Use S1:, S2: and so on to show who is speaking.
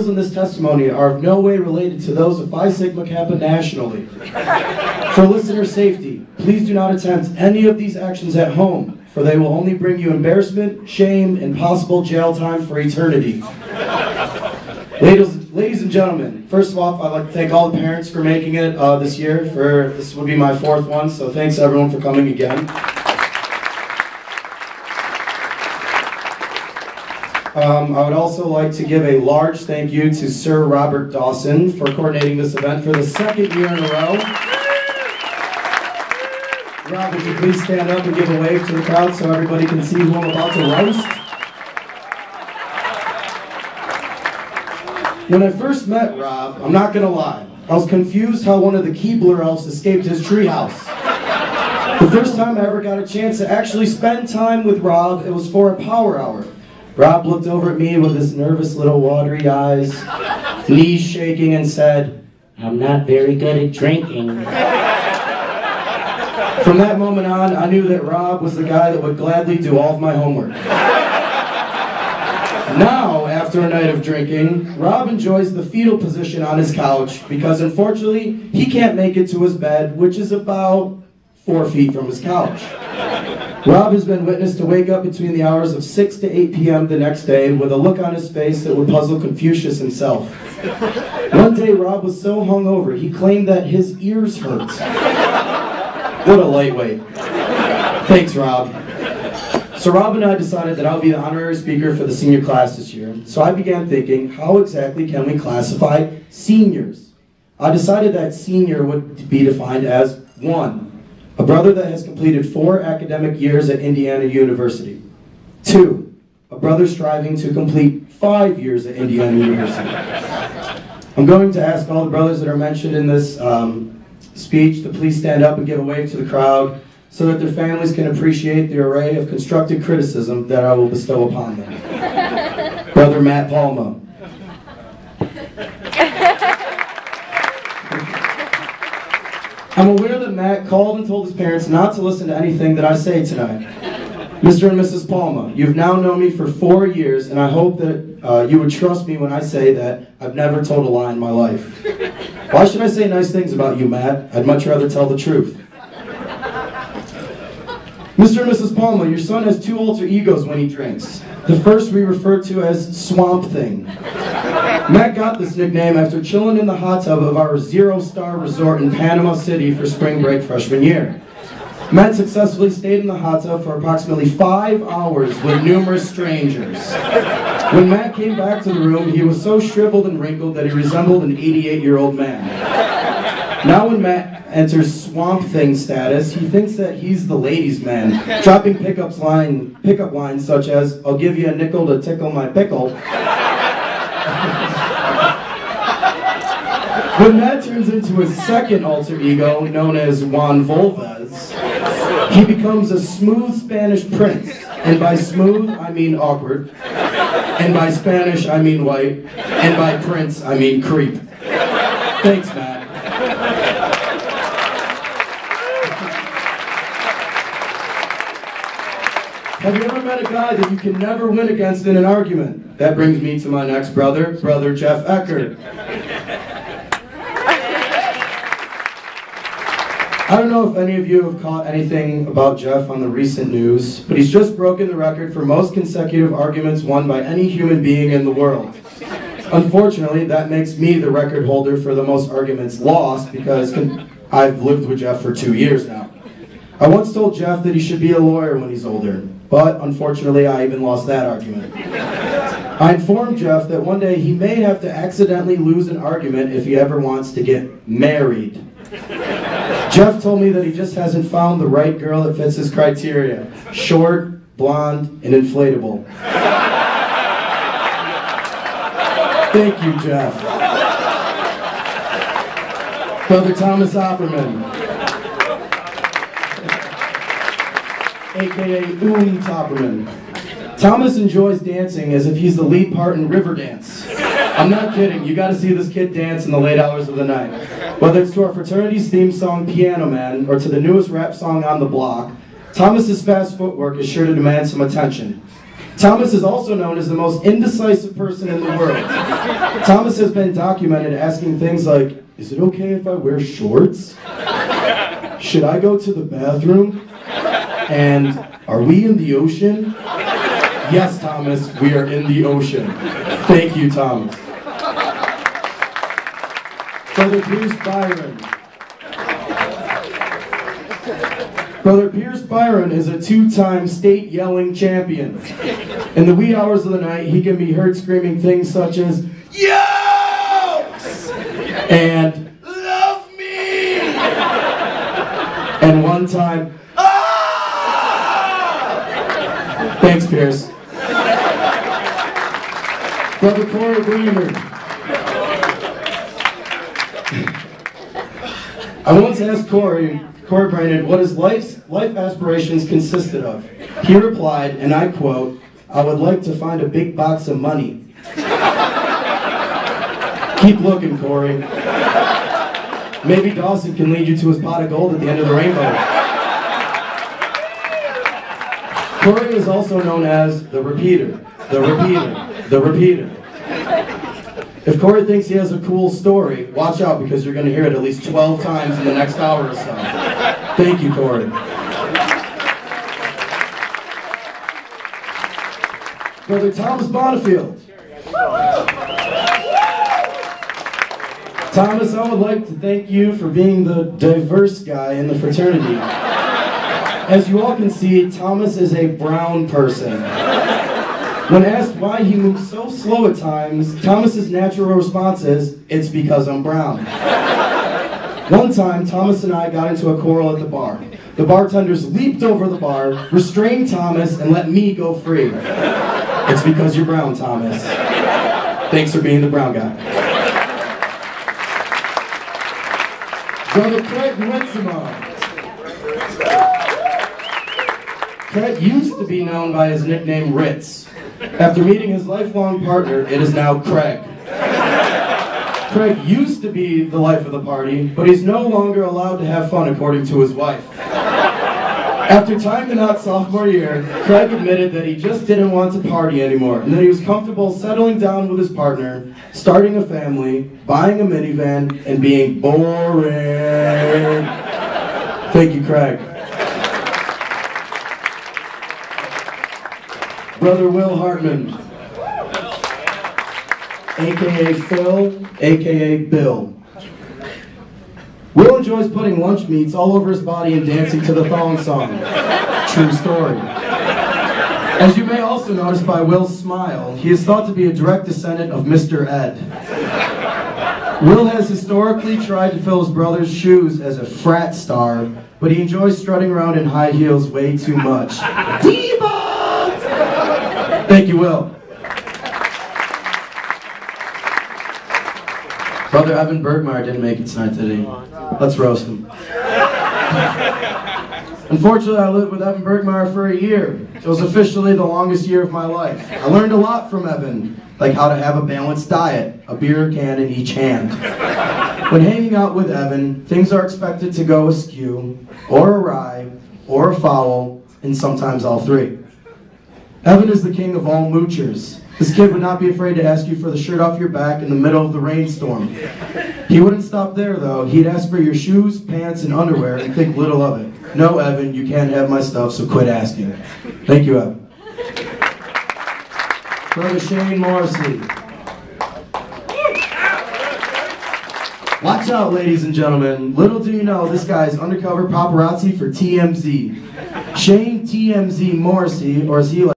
S1: details in this testimony are of no way related to those of Phi Sigma Kappa nationally. For listener safety, please do not attempt any of these actions at home, for they will only bring you embarrassment, shame, and possible jail time for eternity. Ladies and gentlemen, first of all, I'd like to thank all the parents for making it this year. This will be my 4th one, so thanks everyone for coming again. I would also like to give a large thank you to Sir Robert Dawson for coordinating this event for the 2nd year in a row. Rob, would you please stand up and give a wave to the crowd so everybody can see who I'm about to roast? When I first met Rob, I'm not gonna lie, I was confused how one of the Keebler elves escaped his treehouse. The first time I ever got a chance to actually spend time with Rob, it was for a power hour. Rob looked over at me with his nervous little watery eyes, knees shaking, and said, "I'm not very good at drinking." From that moment on, I knew that Rob was the guy that would gladly do all of my homework. Now, after a night of drinking, Rob enjoys the fetal position on his couch because unfortunately, he can't make it to his bed, which is about 4 feet from his couch. Rob has been witnessed to wake up between the hours of 6 to 8 p.m. the next day with a look on his face that would puzzle Confucius himself. One day, Rob was so hungover, he claimed that his ears hurt. What a lightweight. Thanks, Rob. So Rob and I decided that I would be the honorary speaker for the senior class this year. So I began thinking, how exactly can we classify seniors? I decided that senior would be defined as 1. A brother that has completed 4 academic years at Indiana University. 2. A brother striving to complete 5 years at Indiana University. I'm going to ask all the brothers that are mentioned in this speech to please stand up and give a wave to the crowd so that their families can appreciate the array of constructive criticism that I will bestow upon them. Brother Matt Palma. I'm aware that Matt called and told his parents not to listen to anything that I say tonight. Mr. and Mrs. Palma, you've now known me for 4 years, and I hope that you would trust me when I say that I've never told a lie in my life. Why should I say nice things about you, Matt? I'd much rather tell the truth. Mr. and Mrs. Palma, your son has 2 alter egos when he drinks. The first we refer to as Swamp Thing. Matt got this nickname after chilling in the hot tub of our 0-star resort in Panama City for spring break freshman year. Matt successfully stayed in the hot tub for approximately 5 hours with numerous strangers. When Matt came back to the room, he was so shriveled and wrinkled that he resembled an 88-year-old man. Now when Matt enters Swamp Thing status, he thinks that he's the ladies' man, dropping pickup lines such as, "I'll give you a nickel to tickle my pickle." When Matt turns into his second alter ego, known as Juan Volvez, he becomes a smooth Spanish prince. And by smooth, I mean awkward. And by Spanish, I mean white. And by prince, I mean creep. Thanks, Matt. Have you ever met a guy that you can never win against in an argument? That brings me to my next brother, Brother Jeff Eckert. I don't know if any of you have caught anything about Jeff on the recent news, but he's just broken the record for most consecutive arguments won by any human being in the world. Unfortunately, that makes me the record holder for the most arguments lost because I've lived with Jeff for 2 years now. I once told Jeff that he should be a lawyer when he's older, but unfortunately I even lost that argument. I informed Jeff that one day he may have to accidentally lose an argument if he ever wants to get married. Jeff told me that he just hasn't found the right girl that fits his criteria. Short, blonde, and inflatable. Thank you, Jeff. Brother Thomas Opperman, a.k.a. Topperman. Thomas enjoys dancing as if he's the lead part in Riverdance. I'm not kidding, you gotta see this kid dance in the late hours of the night. Whether it's to our fraternity's theme song, Piano Man, or to the newest rap song on the block, Thomas's fast footwork is sure to demand some attention. Thomas is also known as the most indecisive person in the world. Thomas has been documented asking things like, is it okay if I wear shorts? Should I go to the bathroom? And are we in the ocean? Yes, Thomas, we are in the ocean. Thank you, Thomas. Brother Pierce Byron. Brother Pierce Byron is a two-time state yelling champion. In the wee hours of the night, he can be heard screaming things such as, "Yokes!" and "Love me!" And one time, "Ah!" Thanks, Pierce. Brother Corey Bremer. I once asked Corey Brandon what his life aspirations consisted of. He replied, and I quote, "I would like to find a big box of money." Keep looking, Corey. Maybe Dawson can lead you to his pot of gold at the end of the rainbow. Corey is also known as the repeater, the repeater, the repeater. If Corey thinks he has a cool story, watch out because you're going to hear it at least 12 times in the next hour or so. Thank you, Corey. Brother Thomas Bonifield. Thomas, I would like to thank you for being the diverse guy in the fraternity. As you all can see, Thomas is a brown person. When asked why he moves so slow at times, Thomas's natural response is, "It's because I'm brown." One time, Thomas and I got into a quarrel at the bar. The bartenders leaped over the bar, restrained Thomas, and let me go free. "It's because you're brown, Thomas." Thanks for being the brown guy. Brother Craig Winsima. Craig used to be known by his nickname Ritz. After meeting his lifelong partner, it is now Craig. Craig used to be the life of the party, but he's no longer allowed to have fun according to his wife. After tying the knot sophomore year, Craig admitted that he just didn't want to party anymore, and that he was comfortable settling down with his partner, starting a family, buying a minivan, and being boring. Thank you, Craig. Brother Will Hartman, a.k.a. Phil, a.k.a. Bill. Will enjoys putting lunch meats all over his body and dancing to the thong song. True story. As you may also notice by Will's smile, he is thought to be a direct descendant of Mr. Ed. Will has historically tried to fill his brother's shoes as a frat star, but he enjoys strutting around in high heels way too much. Thank you, Will. Brother Evan Bergmeyer didn't make it tonight, did he? Let's roast him. Unfortunately, I lived with Evan Bergmeyer for a year. It was officially the longest year of my life. I learned a lot from Evan, like how to have a balanced diet, a beer can in each hand. When hanging out with Evan, things are expected to go askew, or awry, or afoul, and sometimes all three. Evan is the king of all moochers. This kid would not be afraid to ask you for the shirt off your back in the middle of the rainstorm. He wouldn't stop there, though. He'd ask for your shoes, pants, and underwear and think little of it. "No, Evan, you can't have my stuff, so quit asking." Thank you, Evan. Brother Shane Morrissey. Watch out, ladies and gentlemen. Little do you know, this guy's undercover paparazzi for TMZ. Shane TMZ Morrissey, or as he